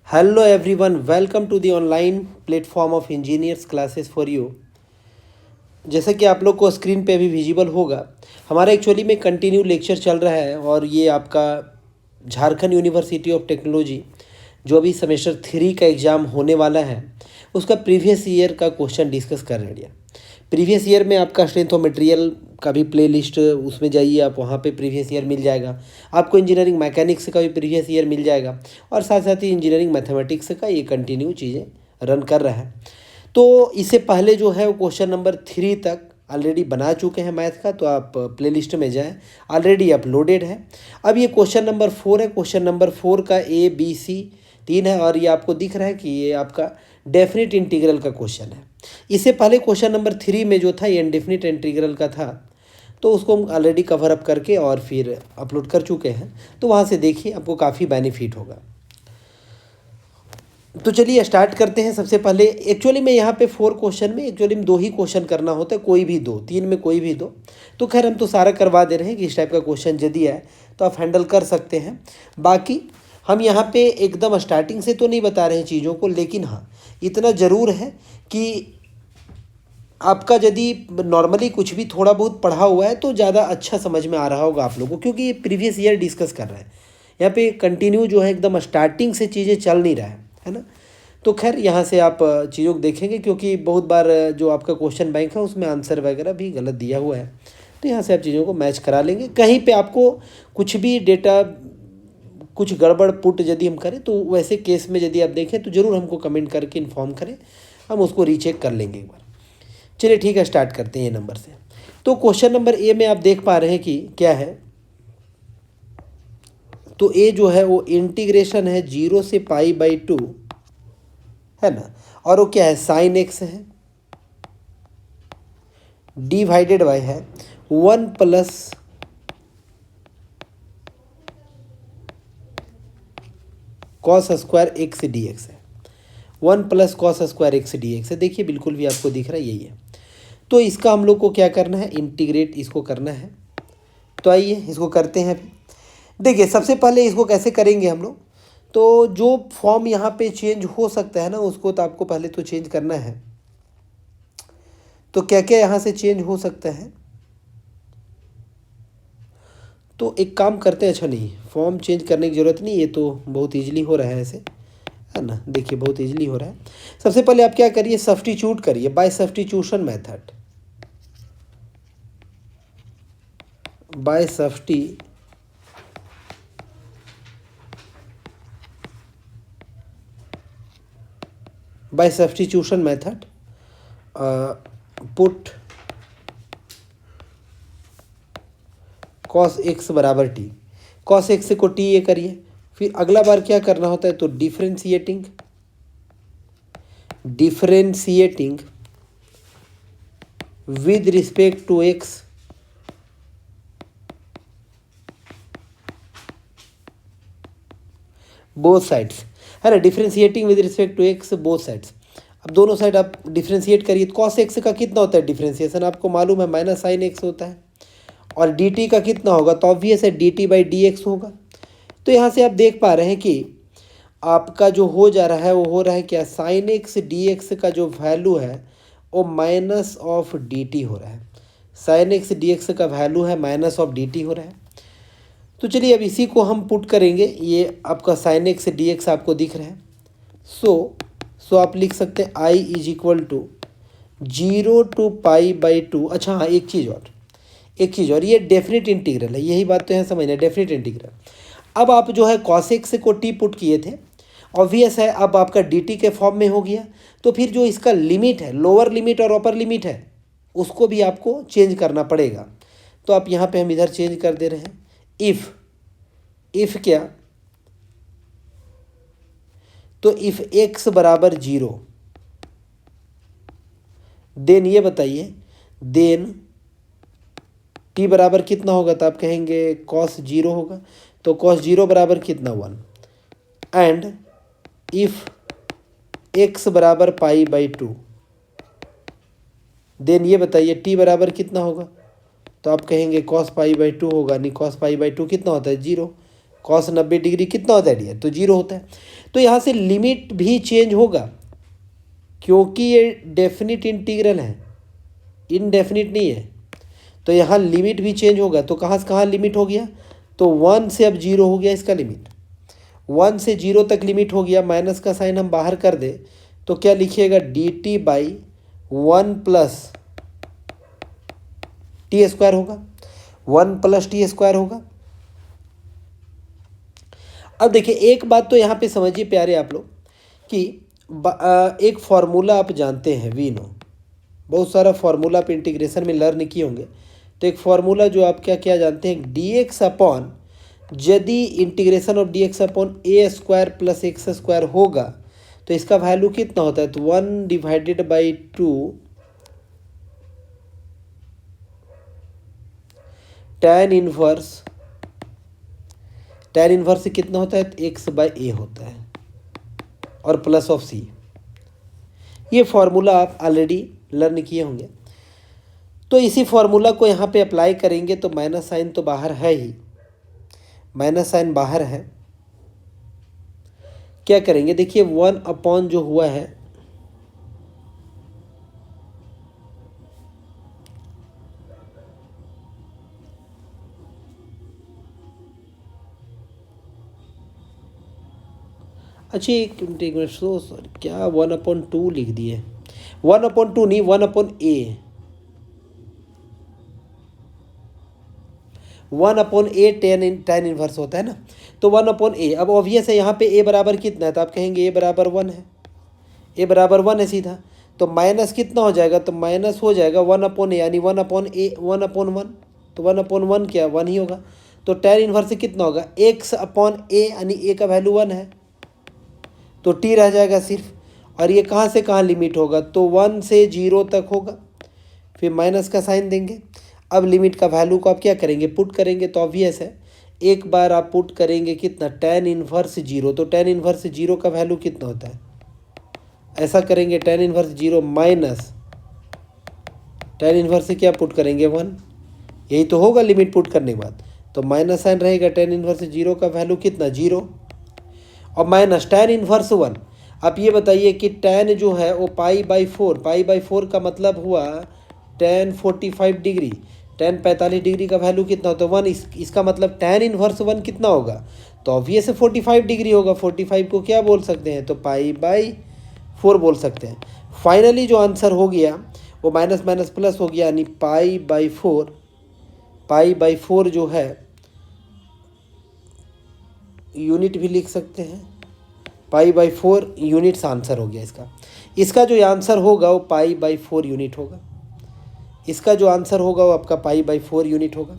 Hello everyone, welcome to the online platform of engineers classes for you. जैसा कि आप लोग को स्क्रीन पे अभी विजिबल होगा, हमारा एक्चुअली में कंटिन्यू लेक्चर चल रहा है और ये आपका झारखंड यूनिवर्सिटी ऑफ टेक्नोलॉजी जो अभी सेमेस्टर 3 का एग्ज़ाम होने वाला है उसका प्रीवियस ईयर का क्वेश्चन डिस्कस कर रहे हैं। प्रीवियस ईयर में आपका स्ट्रेंथ ऑफ मटेरियल का भी प्लेलिस्ट, उसमें जाइए आप, वहाँ पे प्रीवियस ईयर मिल जाएगा। आपको इंजीनियरिंग मैकेनिक्स का भी प्रीवियस ईयर मिल जाएगा और साथ साथ ही इंजीनियरिंग मैथमेटिक्स का ये कंटिन्यू चीज़ें रन कर रहा है। तो इससे पहले जो है वो क्वेश्चन नंबर 3 तक ऑलरेडी बना चुके हैं मैथ का, तो आप प्लेलिस्ट में जाएं, ऑलरेडी अपलोडेड है। अब ये क्वेश्चन नंबर 4 है। क्वेश्चन नंबर 4 का A B C 3 है और ये आपको दिख रहा है कि ये आपका डेफिनेट इंटीग्रल का क्वेश्चन है। इससे पहले क्वेश्चन नंबर 3 में जो था ये इनडेफिनिट इंटीग्रल का था, तो उसको हम ऑलरेडी कवर अप करके और फिर अपलोड कर चुके हैं, तो वहाँ से देखिए, आपको काफ़ी बेनिफिट होगा। तो चलिए स्टार्ट करते हैं। सबसे पहले एक्चुअली में यहाँ पे 4 क्वेश्चन में एक्चुअली में 2 ही क्वेश्चन करना होता है, कोई भी 2, 3 में कोई भी 2। तो खैर हम तो सारा करवा दे रहे हैं कि इस टाइप का क्वेश्चन यदि है तो आप हैंडल कर सकते हैं। बाकी हम यहाँ पे एकदम स्टार्टिंग से तो नहीं बता रहे हैं चीज़ों को, लेकिन हाँ इतना ज़रूर है कि आपका यदि नॉर्मली कुछ भी थोड़ा बहुत पढ़ा हुआ है तो ज़्यादा अच्छा समझ में आ रहा होगा आप लोगों को, क्योंकि ये प्रीवियस ईयर डिस्कस कर रहे हैं। यहाँ पे कंटिन्यू जो है एकदम स्टार्टिंग से चीज़ें चल नहीं रहा है ना। तो खैर यहाँ से आप चीज़ों को देखेंगे, क्योंकि बहुत बार जो आपका क्वेश्चन बैंक है उसमें आंसर वगैरह भी गलत दिया हुआ है, तो यहाँ से आप चीज़ों को मैच करा लेंगे। कहीं पे आपको कुछ भी डेटा कुछ गड़बड़ पुट यदि हम करें तो वैसे केस में यदि आप देखें तो ज़रूर हमको कमेंट करके इन्फॉर्म करें, हम उसको रीचेक कर लेंगे एक बार। चलिए ठीक है, स्टार्ट करते हैं ये नंबर से। तो क्वेश्चन नंबर ए में आप देख पा रहे हैं कि क्या है। तो ए जो है वो इंटीग्रेशन है 0 से π/2, है ना, और वो क्या है, साइन एक्स है, डिवाइडेड बाय है 1 plus cos square x D x है। 1 plus cos square x D x है। देखिए बिल्कुल भी आपको दिख रहा है, यही है। तो इसका हम लोग को क्या करना है, इंटीग्रेट इसको करना है। तो आइए इसको करते हैं। देखिए सबसे पहले इसको कैसे करेंगे हम लोग, तो जो फॉर्म यहाँ पे चेंज हो सकता है ना, उसको तो आपको पहले तो चेंज करना है। तो क्या क्या यहाँ से चेंज हो सकता है, तो एक काम करते हैं। अच्छा नहीं, फॉर्म चेंज करने की ज़रूरत नहीं, ये तो बहुत ईजिली हो रहा है ऐसे, है ना। देखिए बहुत ईजिली हो रहा है। सबसे पहले आप क्या करिए, सब्स्टिट्यूट करिए by substitution method. By substitution method put cos x बराबर टी। कॉस एक्स को टी ये करिए। फिर अगला बार क्या करना होता है, तो differentiating with respect to x both sides, है ना। Differentiating with respect to x both sides. अब दोनों साइड आप डिफरेंशिएट करिए। कॉस एक्स का कितना होता है डिफरेंशिएशन, आपको मालूम है, माइनस साइन एक्स होता है। और डी टी का कितना होगा, तो ऑब्वियस है D T by D x होगा। तो यहाँ से आप देख पा रहे हैं कि आपका जो हो जा रहा है वो हो रहा है क्या, साइन एक्स डी एक्स का जो वैल्यू है वो माइनस ऑफ डी टी हो रहा है। साइन एक्स डी एक्स का वैल्यू है माइनस ऑफ डी टी हो रहा है। तो चलिए अब इसी को हम पुट करेंगे। ये आपका साइन एक्स डी एक्स आपको दिख रहा है। सो आप लिख सकते हैं I is equal to 0 to π/2। अच्छा हाँ, एक चीज़ और, ये डेफिनेट इंटीग्रल है, यही बात तो यहाँ समझना, डेफिनेट इंटीग्रल। अब आप जो है कॉस एक्स को टी पुट किए थे, ऑब्वियस है अब आपका डी टी के फॉर्म में हो गया। तो फिर जो इसका लिमिट है, लोअर लिमिट और अपर लिमिट है, उसको भी आपको चेंज करना पड़ेगा। तो आप यहाँ पे हम इधर चेंज कर दे रहे हैं। इफ़ क्या, तो इफ़ एक्स बराबर 0, देन ये बताइए, देन टी बराबर कितना होगा, तो आप कहेंगे कॉस 0 होगा। तो कॉस 0 बराबर कितना, 1। एंड इफ एक्स बराबर π/2, देन ये बताइए टी बराबर कितना होगा, तो आप कहेंगे कॉस π/2 होगा। नहीं, कॉस π/2 कितना होता है, 0। कॉस 90 डिग्री कितना होता है डियर, तो 0 होता है। तो यहाँ से लिमिट भी चेंज होगा क्योंकि ये डेफिनिट इंटीग्रल है, इनडेफिनिट नहीं है। तो यहाँ लिमिट भी चेंज होगा। तो कहाँ से कहाँ लिमिट हो गया, तो 1 से अब 0 हो गया इसका लिमिट, 1 से 0 तक लिमिट हो गया। माइनस का साइन हम बाहर कर दे तो क्या लिखिएगा, dt by 1 plus T square होगा, 1 प्लस टी स्क्वायर होगा। अब देखिए एक बात तो यहाँ पे समझिए प्यारे आप लोग कि एक फार्मूला आप जानते हैं, वी नो, बहुत सारा फार्मूला आप इंटीग्रेशन में लर्न किए होंगे। तो एक फार्मूला जो आप क्या क्या जानते हैं, डी एक्स अपॉन, यदि integration of D x upon A square plus x square होगा तो इसका वैल्यू कितना होता है, तो 1 divided by 2 tan inverse, tan inverse से कितना होता है, तो एक्स बाई ए होता है और प्लस ऑफ सी। ये फार्मूला आप ऑलरेडी लर्न किए होंगे। तो इसी फार्मूला को यहाँ पे अप्लाई करेंगे तो माइनस साइन तो बाहर है ही, माइनस साइन बाहर है। क्या करेंगे, देखिए 1 अपॉन जो हुआ है, अच्छा एक मिनट, सॉरी क्या 1/2 लिख दिए, 1/2 नहीं, 1/a, 1/a tan इनवर्स होता है ना, तो 1/a। अब ऑब्वियस है यहाँ पे a बराबर कितना है, तो आप कहेंगे a बराबर 1 है, a बराबर 1 है सीधा। तो माइनस कितना हो जाएगा, तो माइनस हो जाएगा 1/a यानी 1/a 1/1, तो 1/1 क्या 1 ही होगा। तो tan इनवर्स से कितना होगा, x/a यानी a का वैल्यू 1 है, तो t रह जाएगा सिर्फ। और ये कहाँ से कहाँ लिमिट होगा, तो 1 से 0 तक होगा, फिर माइनस का साइन देंगे। अब लिमिट का वैल्यू को आप क्या करेंगे, पुट करेंगे। तो ऑब्वियस है एक बार आप पुट करेंगे कितना, tan इनवर्स 0, तो tan इनवर्स 0 का वैल्यू कितना होता है, ऐसा करेंगे tan inverse 0 minus tan inverse से क्या पुट करेंगे 1, यही तो होगा लिमिट पुट करने के बाद। तो माइनस साइन रहेगा, tan इनवर्स 0 का वैल्यू कितना 0 और माइनस tan इनवर्स 1। आप ये बताइए कि tan जो है वो π/4, π/4 का मतलब हुआ tan 45 डिग्री, tan 45 डिग्री का वैल्यू कितना होता है 1, इसका मतलब tan इनवर्स 1 कितना होगा, तो ऑब्वियस 45 डिग्री होगा। 45 को क्या बोल सकते हैं, तो π/4 बोल सकते हैं। फाइनली जो आंसर हो गया वो माइनस माइनस प्लस हो गया, यानी π/4 जो है यूनिट भी लिख सकते हैं, π/4 यूनिट्स आंसर हो गया इसका। इसका जो आंसर होगा वो π/4 यूनिट होगा, इसका जो आंसर होगा वो आपका π/4 यूनिट होगा।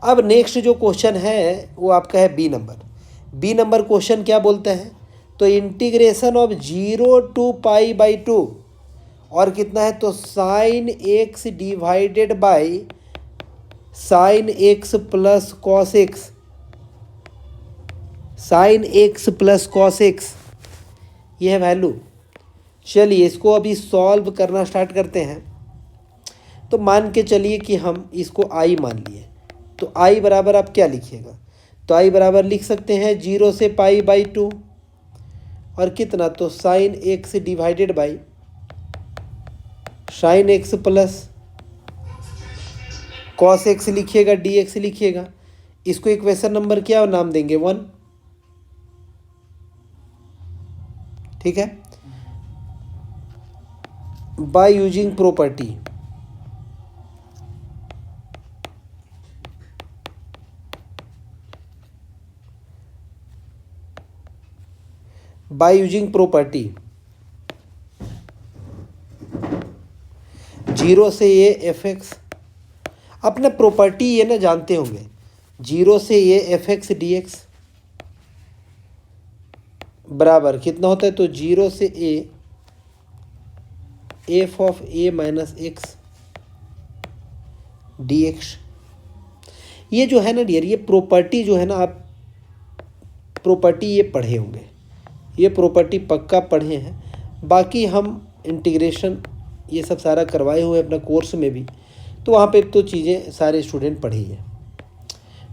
अब नेक्स्ट जो क्वेश्चन है वो आपका है B number. B number question क्या बोलते हैं, तो इंटीग्रेशन ऑफ 0 to π/2 और कितना है, तो sine x divided by sine x plus cos x, sine x plus cos x, ये है वैल्यू। चलिए इसको अभी सॉल्व करना स्टार्ट करते हैं। तो मान के चलिए कि हम इसको i मान लिए, तो i बराबर आप क्या लिखिएगा, तो i बराबर लिख सकते हैं 0 से π/2 और कितना, तो sine x divided by sine x plus cos x लिखिएगा, dx लिखिएगा। इसको इक्वेशन नंबर क्या नाम देंगे 1, ठीक है। By using property, by using property 0 से ये एफ एक्स, अपने प्रॉपर्टी ये ना जानते होंगे, 0 से ये एफ एक्स डी एक्स बराबर कितना होता है, तो 0 से A F of A minus x D x. ये जो है ना डियर, ये प्रॉपर्टी जो है ना, आप प्रॉपर्टी ये पढ़े होंगे, ये प्रॉपर्टी पक्का पढ़े हैं। बाकी हम इंटीग्रेशन ये सब सारा करवाए हुए अपना कोर्स में भी, तो वहाँ पे तो चीज़ें सारे स्टूडेंट पढ़े ही हैं।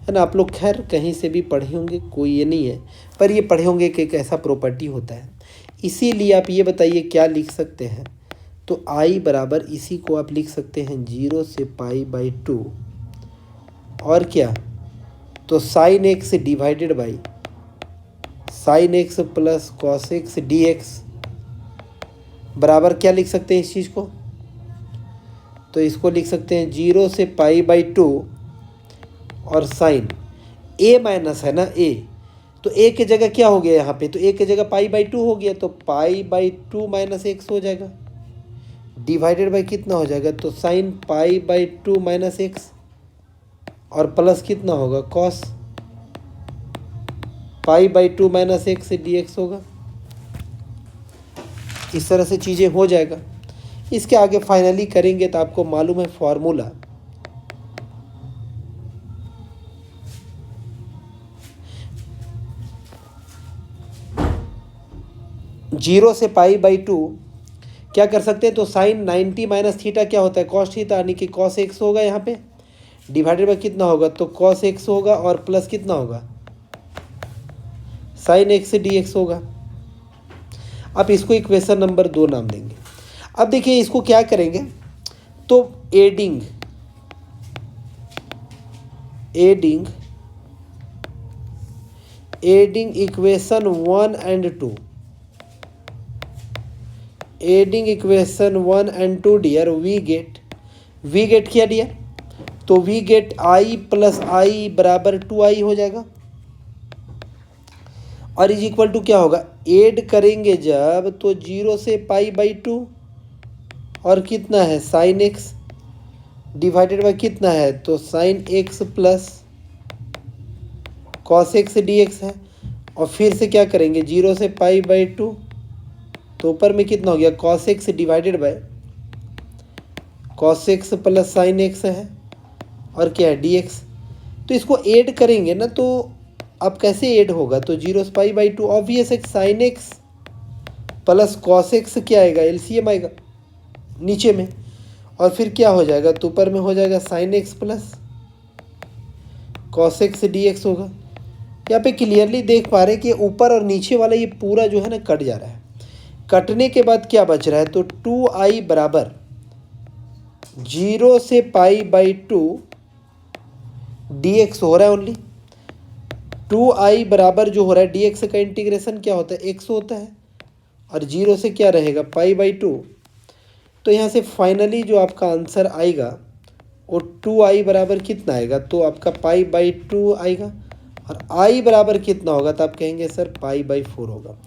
है ना। आप लोग खैर कहीं से भी पढ़े होंगे, कोई ये नहीं है, पर ये पढ़े होंगे कि एक ऐसा प्रॉपर्टी होता है। इसीलिए आप ये बताइए क्या लिख सकते हैं। तो आई बराबर इसी को आप लिख सकते हैं 0 से π/2 और क्या, तो sine x divided by sine x plus cos x dx बराबर क्या लिख सकते हैं इस चीज़ को। तो इसको लिख सकते हैं 0 से π/2 और साइन a माइनस है ना a, तो a की जगह क्या हो गया यहाँ पे, तो a की जगह π/2 हो गया, तो π/2 माइनस एक्स हो जाएगा डिवाइडेड बाई कितना हो जाएगा, तो साइन π/2 माइनस एक्स और प्लस कितना होगा कॉस π/2 माइनस एक्स dx होगा। इस तरह से चीज़ें हो जाएगा। इसके आगे फाइनली करेंगे तो आपको मालूम है फॉर्मूला, जीरो से π/2 क्या कर सकते हैं, तो साइन 90 माइनस थीटा क्या होता है कॉस थीटा, यानी कि कॉस एक्स होगा यहाँ पे डिवाइडेड बाई कितना होगा, तो कॉस एक्स होगा और प्लस कितना होगा साइन एक्स dx होगा। अब इसको इक्वेशन नंबर 2 नाम देंगे। अब देखिए इसको क्या करेंगे, तो adding equation 1 and 2, adding equation 1 and 2 dear we get क्या डियर, तो we get i plus i बराबर 2i हो जाएगा और इज इक्वल टू क्या होगा, ऐड करेंगे जब तो 0 से π/2 और कितना है साइन एक्स डिवाइडेड बाई कितना है, तो sine x plus cos x dx है और फिर से क्या करेंगे 0 से π/2, तो ऊपर में कितना हो गया cos x divided by cos x plus sine x है और क्या है dx। तो इसको ऐड करेंगे ना, तो अब कैसे ऐड होगा, तो 0 से π/2 ऑब्वियस है sine x plus cos x क्या आएगा एलसीएम आएगा नीचे में और फिर क्या हो जाएगा, तो ऊपर में हो जाएगा sine x plus cos x dx होगा। यहाँ पे क्लियरली देख पा रहे हैं कि ऊपर और नीचे वाला ये पूरा जो है ना कट जा रहा है। कटने के बाद क्या बच रहा है, तो 2i बराबर 0 से π/2 dx हो रहा है ओनली। 2i बराबर जो हो रहा है dx का इंटीग्रेशन क्या होता है x होता है और 0 से क्या रहेगा π/2। तो यहाँ से फाइनली जो आपका आंसर आएगा वो 2i बराबर कितना आएगा, तो आपका π/2 आएगा और i बराबर कितना होगा, तो आप कहेंगे सर π/4 होगा।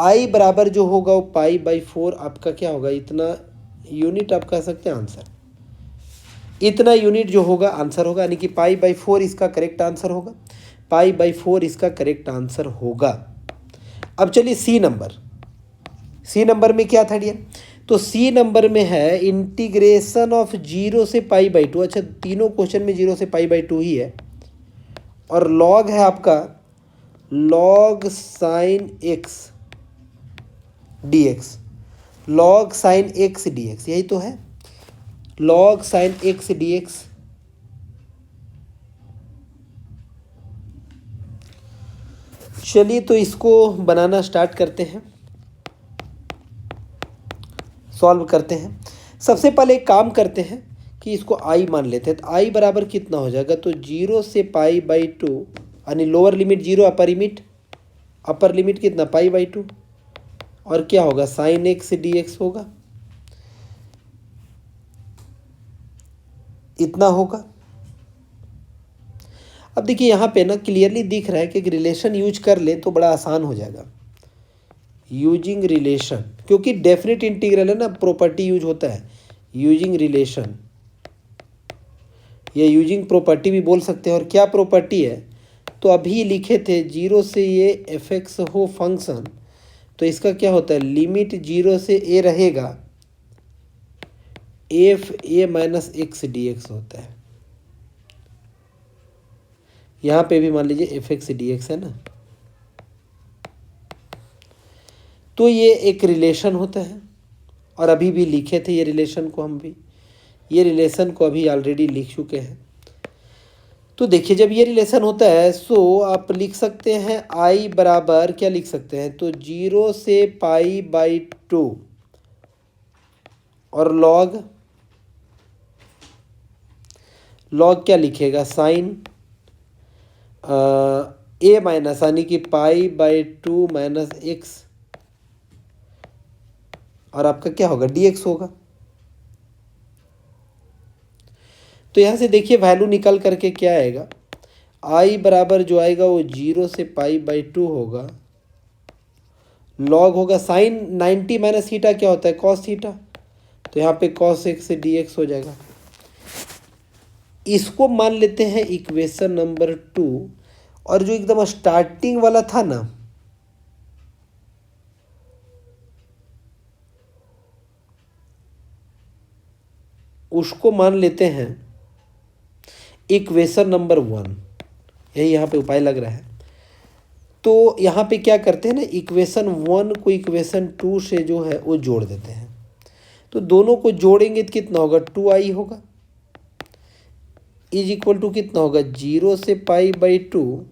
i बराबर जो होगा वो π/4 आपका क्या होगा, इतना यूनिट आप कह सकते हैं आंसर, इतना यूनिट जो होगा आंसर होगा, यानी कि π/4 इसका करेक्ट आंसर होगा, π/4 इसका करेक्ट आंसर होगा। अब चलिए सी नंबर में क्या था डियर, तो सी नंबर में है इंटीग्रेशन ऑफ 0 से π/2। अच्छा तीनों क्वेश्चन में 0 से π/2 ही है और लॉग है आपका log sine x dx, log sine x dx यही तो है, लॉग साइन एक्स dx। चलिए तो इसको बनाना स्टार्ट करते हैं, सॉल्व करते हैं। सबसे पहले एक काम करते हैं कि इसको i मान लेते हैं, तो i बराबर कितना हो जाएगा, तो 0 से π/2 यानी लोअर लिमिट 0 अपर लिमिट कितना π/2 और क्या होगा साइन एक्स dx होगा, इतना होगा। अब देखिए यहाँ पे ना क्लियरली दिख रहा है कि रिलेशन यूज कर ले तो बड़ा आसान हो जाएगा, यूजिंग रिलेशन, क्योंकि डेफिनेट इंटीग्रल है ना, प्रॉपर्टी यूज होता है यूजिंग रिलेशन या यूजिंग प्रॉपर्टी भी बोल सकते हैं। और क्या प्रॉपर्टी है, तो अभी लिखे थे 0 से ये fx हो फंक्शन, तो इसका क्या होता है लिमिट 0 से a रहेगा F A minus x dx होता है। यहाँ पे भी मान लीजिए fx dx है ना, तो ये एक रिलेशन होता है और अभी भी लिखे थे ये रिलेशन को, हम भी ये रिलेशन को अभी ऑलरेडी लिख चुके हैं। तो देखिए जब ये रिलेशन होता है सो आप लिख सकते हैं आई बराबर क्या लिख सकते हैं, तो 0 से π/2 और लॉग क्या लिखेगा, साइन ए माइनस यानी कि π/2 माइनस एक्स, और आपका क्या होगा dx होगा। तो यहाँ से देखिए वैल्यू निकल करके क्या आएगा, आई बराबर जो आएगा वो 0 से π/2 होगा, लॉग होगा साइन 90 माइनस थीटा क्या होता है कॉस थीटा, तो यहाँ पे कॉस एक्स से dx हो जाएगा। इसको मान लेते हैं इक्वेशन नंबर 2। और जो एकदम स्टार्टिंग वाला था ना, उसको मान लेते हैं इक्वेशन नंबर 1। यही यहाँ पे उपाय लग रहा है। तो यहाँ पे क्या करते हैं ना, इक्वेशन 1 को इक्वेशन 2 से जो है वो जोड़ देते हैं। तो दोनों को जोड़ेंगे तो कितना होगा, 2i होगा, इज इक्वल टू कितना होगा 0 से π/2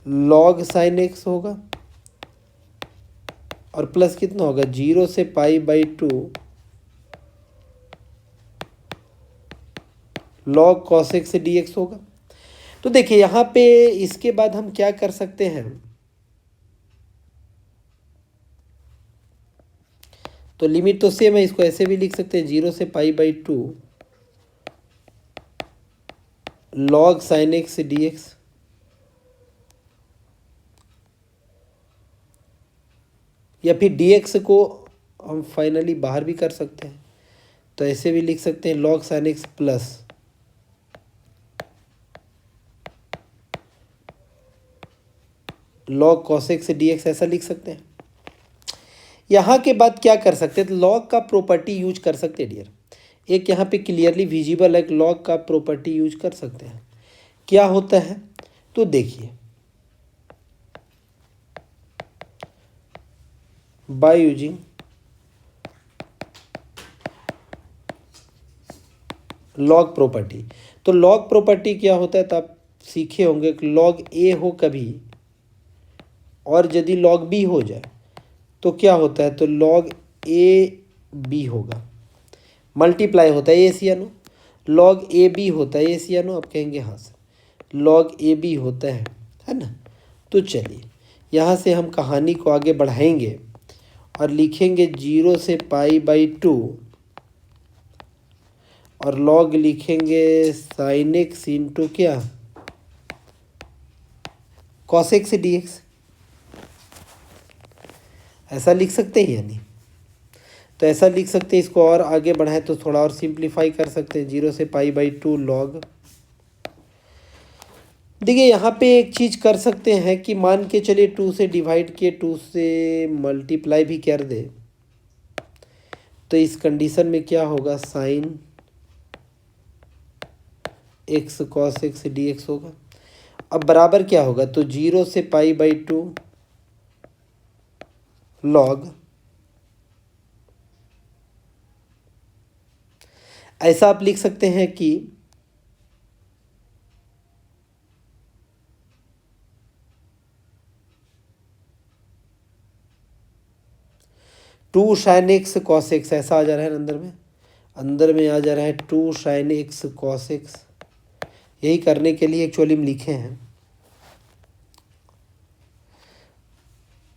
लॉग साइन एक्स होगा, और प्लस कितना होगा 0 से π/2 लॉग कॉस एक्स से dx होगा। तो देखिए यहाँ पे इसके बाद हम क्या कर सकते हैं, तो लिमिट तो सेम है, इसको ऐसे भी लिख सकते हैं 0 से π/2 लॉग साइन एक्स से dx, या फिर dx को हम फाइनली बाहर भी कर सकते हैं, तो ऐसे भी लिख सकते हैं log sine x plus log cos x से dx, ऐसा लिख सकते हैं। यहाँ के बाद क्या कर सकते हैं, तो लॉग का प्रॉपर्टी यूज कर सकते हैं डियर। एक यहाँ पे क्लियरली विजिबल है, लॉग का प्रॉपर्टी यूज कर सकते हैं। क्या होता है, तो देखिए बाय यूजिंग लॉग प्रॉपर्टी। तो लॉग प्रॉपर्टी क्या होता है, तो आप सीखे होंगे कि लॉग ए हो कभी और यदि लॉग बी हो जाए तो क्या होता है, तो लॉग ए बी होगा, मल्टीप्लाई होता है एशियनो, लॉग ए बी होता है एशियनो, आप कहेंगे हाँ सर लॉग ए बी होता है ना। तो चलिए यहाँ से हम कहानी को आगे बढ़ाएंगे और लिखेंगे 0 से π/2 और लॉग लिखेंगे साइन एक्स इंटू क्या कॉस एक्स से dx, ऐसा लिख सकते हैं यानी, तो ऐसा लिख सकते हैं। इसको और आगे बढ़ाएं तो थोड़ा और सिंप्लीफाई कर सकते हैं 0 से π/2 लॉग। देखिए यहाँ पे एक चीज़ कर सकते हैं कि मान के चलिए 2 से डिवाइड किए 2 से मल्टीप्लाई भी कर दे, तो इस कंडीशन में क्या होगा sign x cos x dx होगा। अब बराबर क्या होगा, तो 0 से π/2 लॉग, ऐसा आप लिख सकते हैं कि two sine x cos x, ऐसा आ जा रहा है अंदर में आ जा रहा है 2 साइन एक्स कॉस एक्स। यही करने के लिए एक्चुअली हम लिखे हैं,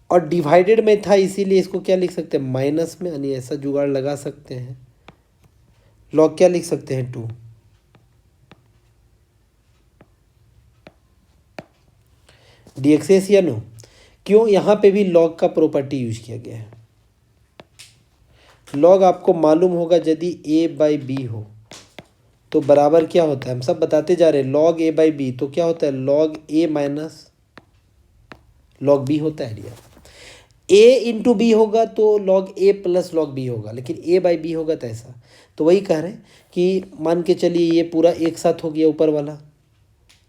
और डिवाइडेड में था इसीलिए इसको क्या लिख सकते हैं माइनस में, यानी ऐसा जुगाड़ लगा सकते हैं। लॉग क्या लिख सकते हैं 2, dx एस या नो, क्यों यहाँ पे भी लॉग का प्रॉपर्टी यूज किया गया है। लॉग आपको मालूम होगा यदि a/b हो तो बराबर क्या होता है, हम सब बताते जा रहे हैं लॉग a/b, तो क्या होता है log a minus log b होता है डियर। a इंटू बी होगा तो log a plus log b होगा, लेकिन a/b होगा तो ऐसा। तो वही कह रहे हैं कि मान के चलिए ये पूरा एक साथ हो गया ऊपर वाला,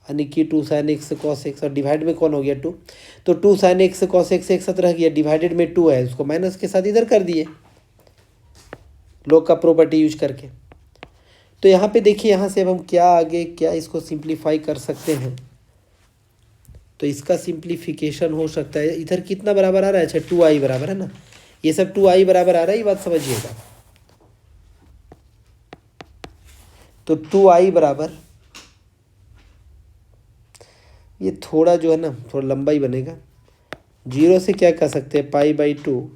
यानी कि 2 साइन एक्स कॉस एक्स, और डिवाइड में कौन हो गया 2, तो 2 साइन एक्स कॉस एक्स एक साथ रह गया, डिवाइडेड में 2 है, उसको माइनस के साथ इधर कर दिए लॉग का प्रॉपर्टी यूज करके। तो यहाँ पे देखिए, यहाँ से अब हम क्या आगे क्या इसको सिंप्लीफाई कर सकते हैं। तो इसका सिंप्लीफिकेशन हो सकता है, इधर कितना बराबर आ रहा है, अच्छा 2i बराबर है ना, ये सब 2i बराबर आ रहा है, ये बात समझिएगा। तो 2i बराबर, ये थोड़ा जो है ना थोड़ा लंबा ही बनेगा, 0 से क्या कर सकते हैं, π/2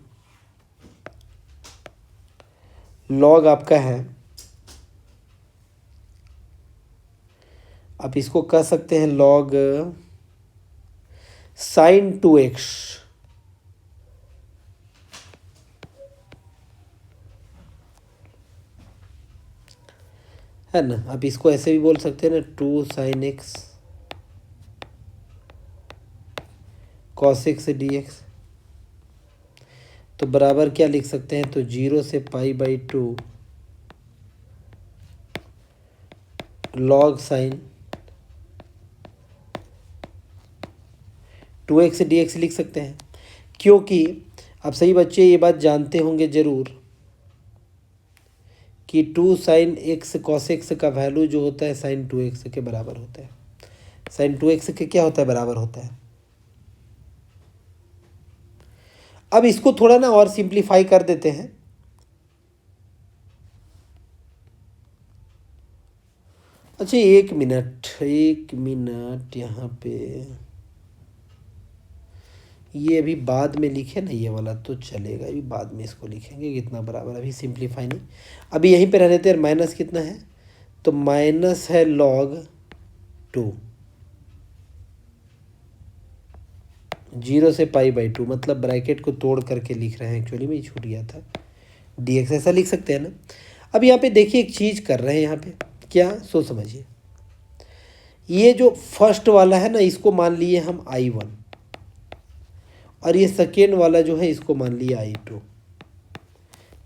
लॉग आपका है, आप इसको कह सकते हैं लॉग sin 2x, है ना। आप इसको ऐसे भी बोल सकते हैं ना, 2 sin x cos x dx। तो बराबर क्या लिख सकते हैं, तो 0 से π/2 log sin 2x dx लिख सकते हैं। क्योंकि आप सही बच्चे ये बात जानते होंगे ज़रूर कि 2 sin x cos x का वैल्यू जो होता है sin 2x के बराबर होता है। sin 2x के क्या होता है, बराबर होता है। अब इसको थोड़ा ना और सिंप्लीफाई कर देते हैं। अच्छा एक मिनट यहाँ पे ये अभी बाद में लिखे ना, ये वाला तो चलेगा, अभी बाद में इसको लिखेंगे कितना बराबर, अभी सिंप्लीफाई नहीं, अभी यहीं पे रहने देते हैं। माइनस कितना है, तो माइनस है log 2, 0 से π/2, मतलब ब्रैकेट को तोड़ करके लिख रहे हैं, एक्चुअली में छूट गया था, dx ऐसा लिख सकते हैं ना। अब यहाँ पे देखिए एक चीज़ कर रहे हैं यहाँ पे, क्या सोच समझिए, ये जो फर्स्ट वाला है ना इसको मान लिए हम i1, और ये सेकेंड वाला जो है इसको मान लिया i2,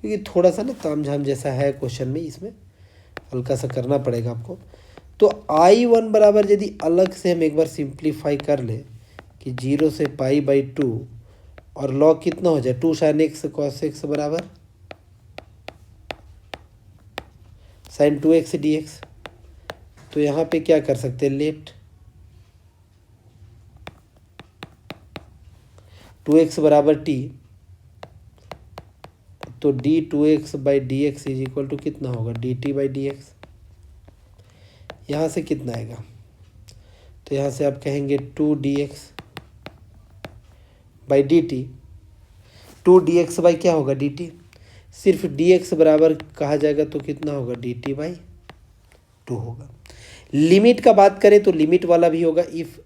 क्योंकि थोड़ा सा ना तामझाम जैसा है क्वेश्चन में, इसमें हल्का सा करना पड़ेगा आपको। तो i1 बराबर यदि अलग से हम एक बार सिंप्लीफाई कर ले कि 0 से π/2 और log कितना हो जाए, 2 sin x cos x बराबर sin 2x dx। तो यहाँ पे क्या कर सकते हैं, लेट 2x बराबर t, तो d2x/dx इज इक्वल टू कितना होगा, dt/dx। यहाँ से कितना आएगा, तो यहाँ से आप कहेंगे 2dx/dt, 2dx बाई क्या होगा, dt, सिर्फ dx बराबर कहा जाएगा तो कितना होगा, dt/2 होगा। लिमिट का बात करें तो लिमिट वाला भी होगा, इफ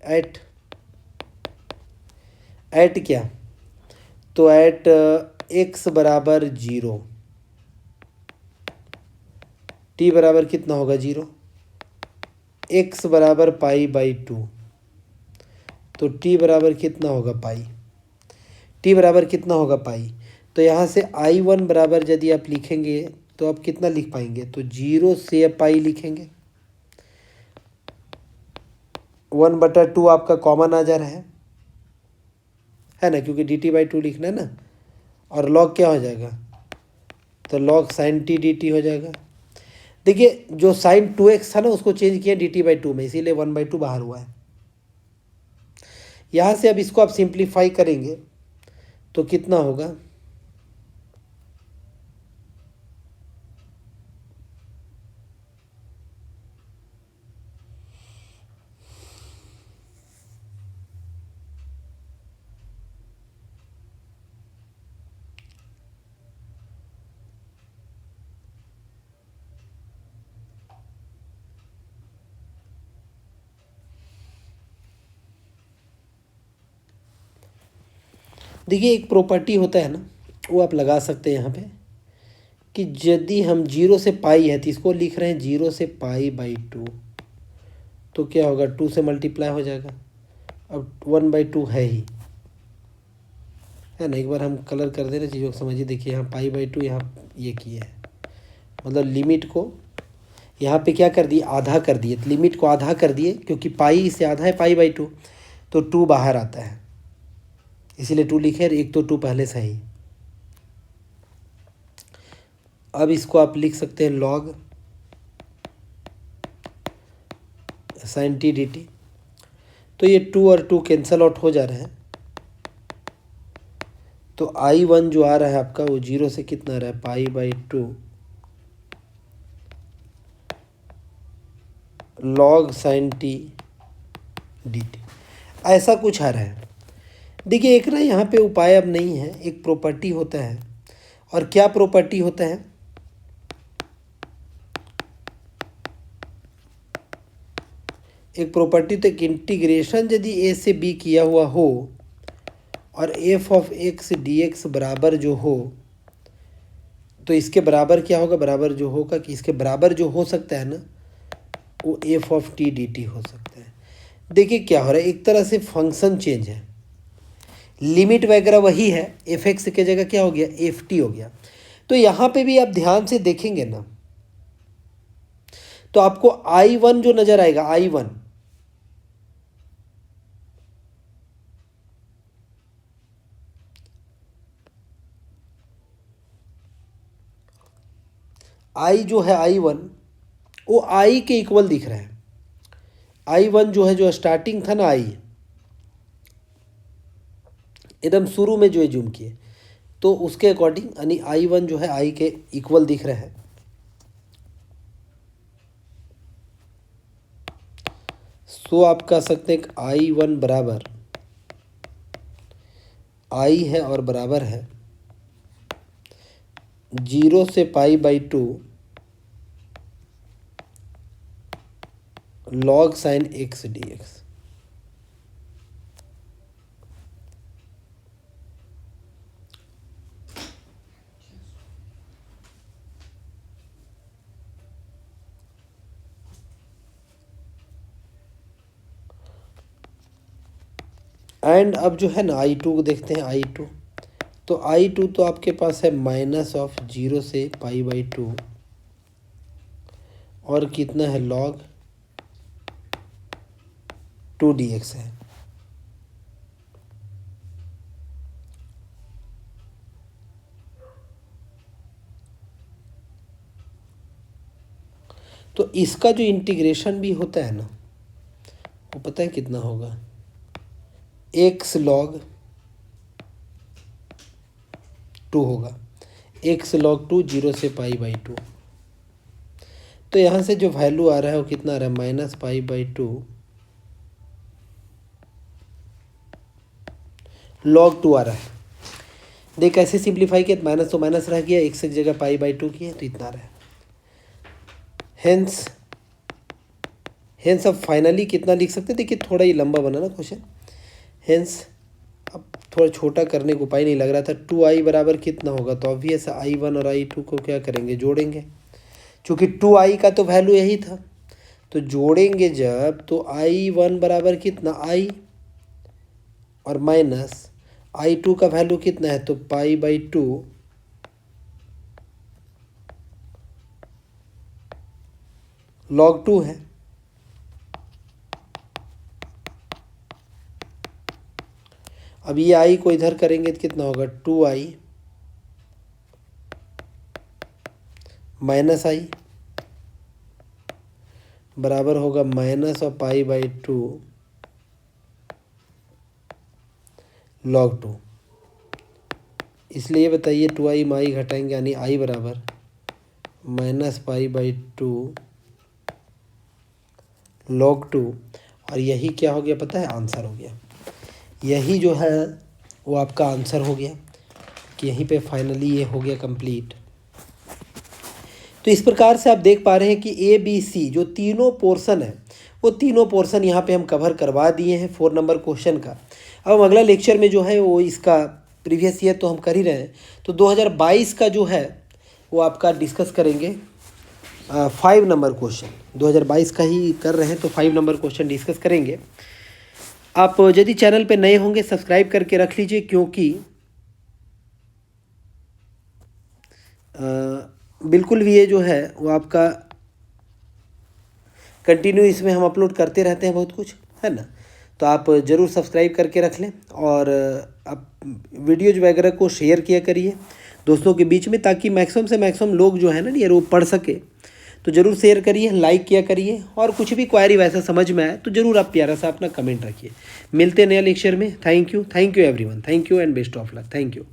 एट क्या, तो एट x बराबर 0, t बराबर कितना होगा 0, x बराबर π/2, तो t बराबर कितना होगा पाई, t बराबर कितना होगा पाई। तो यहाँ से i1 बराबर यदि आप लिखेंगे तो आप कितना लिख पाएंगे, तो 0 से पाई लिखेंगे, 1/2 आपका कॉमन आ जा रहा है ना, क्योंकि dt/2 लिखना है ना, और log क्या हो जाएगा, तो log sin t dt हो जाएगा। देखिए जो sin 2x था ना उसको चेंज किया dt/2 में, इसीलिए 1/2 बाहर हुआ है। यहाँ से अब इसको आप सिंप्लीफाई करेंगे तो कितना होगा, देखिए एक प्रॉपर्टी होता है ना, वो आप लगा सकते हैं यहाँ पे, कि यदि हम 0 से पाई है तो इसको लिख रहे हैं 0 से π/2, तो क्या होगा, 2 से मल्टीप्लाई हो जाएगा, अब 1/2 है ही, है ना। एक बार हम कलर कर दे रहे चीज़ों को, समझिए, देखिए यहाँ π/2 यहाँ ये किए हैं, मतलब लिमिट को यहाँ पे क्या कर दिए, आधा कर दिए, लिमिट को आधा कर दिए, क्योंकि पाई से आधा है π/2, तो 2 बाहर आता है, इसीलिए 2 लिखे, एक तो 2 पहले से ही। अब इसको आप लिख सकते हैं log sine t d t. तो ये 2 और 2 कैंसल आउट हो जा रहे हैं, तो I1 जो आ रहा है आपका वो 0 से कितना आ रहा है, π/2 log sin t dt, ऐसा कुछ आ रहा है। देखिए एक ना यहाँ पे उपाय अब नहीं है, एक प्रॉपर्टी होता है। और क्या प्रॉपर्टी होता है, एक प्रॉपर्टी तो एक इंटीग्रेशन यदि a से b किया हुआ हो और f ऑफ x dx बराबर जो हो, तो इसके बराबर क्या होगा, बराबर जो होगा कि इसके बराबर जो हो सकता है ना वो f ऑफ t dt हो सकता है। देखिए क्या हो रहा है, एक तरह से फंक्शन चेंज है, लिमिट वगैरह वही है, एफ एक्स की जगह क्या हो गया, एफ टी हो गया। तो यहाँ पे भी आप ध्यान से देखेंगे ना तो आपको I1 जो नजर आएगा, I1 I जो है I1 वो I के इक्वल दिख रहा है। I1 जो है, जो स्टार्टिंग था ना I, एकदम शुरू में जो है जूम किए, तो उसके अकॉर्डिंग यानी I1 जो है I के इक्वल दिख रहा है। सो आप कह सकते हैं कि I1 बराबर I है और बराबर है 0 से π/2 log sin x dx। And अब जो है ना I2 को देखते हैं, I2 तो I2 तो आपके पास है माइनस ऑफ 0 से π/2 और कितना है log 2 dx है। तो इसका जो इंटीग्रेशन भी होता है ना वो पता है कितना होगा, x log 2 होगा, x log 2 0 से π/2। तो यहाँ से जो वैल्यू आ रहा है वो कितना आ रहा है, माइनस π/2 log 2 आ रहा है। देख कैसे सिंप्लीफाई किया, माइनस तो माइनस रह गया, x की जगह π/2 किया तो इतना रहा है। हेंस अब फाइनली कितना लिख सकते हैं, देखिए थोड़ा ही लंबा बना ना क्वेश्चन। हेंस अब थोड़ा छोटा करने को उपाय नहीं लग रहा था। 2i बराबर कितना होगा, तो ऑब्वियस I1 और I2 को क्या करेंगे, जोड़ेंगे। चूँकि 2i का तो वैल्यू यही था, तो जोड़ेंगे जब तो I1 बराबर कितना I और माइनस I2 का वैल्यू कितना है, तो π/2 log 2 है। अब ये I को इधर करेंगे तो कितना होगा, 2i माइनस I बराबर होगा माइनस और π/2 log 2। इसलिए बताइए 2i में I घटाएंगे यानी I बराबर माइनस π/2 log 2। और यही क्या हो गया पता है, आंसर हो गया। यही जो है वो आपका आंसर हो गया कि यहीं पे फाइनली ये हो गया कंप्लीट। तो इस प्रकार से आप देख पा रहे हैं कि ABC जो तीनों पोर्शन है वो तीनों पोर्शन यहाँ पे हम कवर करवा दिए हैं 4 नंबर क्वेश्चन का। अब हम अगला लेक्चर में जो है वो इसका प्रीवियस ईयर तो हम कर ही रहे हैं, तो 2022 का जो है वो आपका डिस्कस करेंगे 5 नंबर क्वेश्चन। 2022 का ही कर रहे हैं तो 5 नंबर क्वेश्चन डिस्कस करेंगे। आप यदि चैनल पे नए होंगे सब्सक्राइब करके रख लीजिए, क्योंकि बिल्कुल भी ये जो है वो आपका कंटिन्यू इसमें हम अपलोड करते रहते हैं बहुत कुछ, है ना। तो आप ज़रूर सब्सक्राइब करके रख लें और आप वीडियोज वगैरह को शेयर किया करिए दोस्तों के बीच में, ताकि मैक्सिमम से मैक्सिमम लोग जो है ना यार वो पढ़ सके। तो ज़रूर शेयर करिए, लाइक किया करिए, और कुछ भी क्वेरी वैसा समझ में आए तो ज़रूर आप प्यारा सा अपना कमेंट रखिए। मिलते हैं नया लेक्चर में। Thank you everyone, thank you and best of luck. Thank you.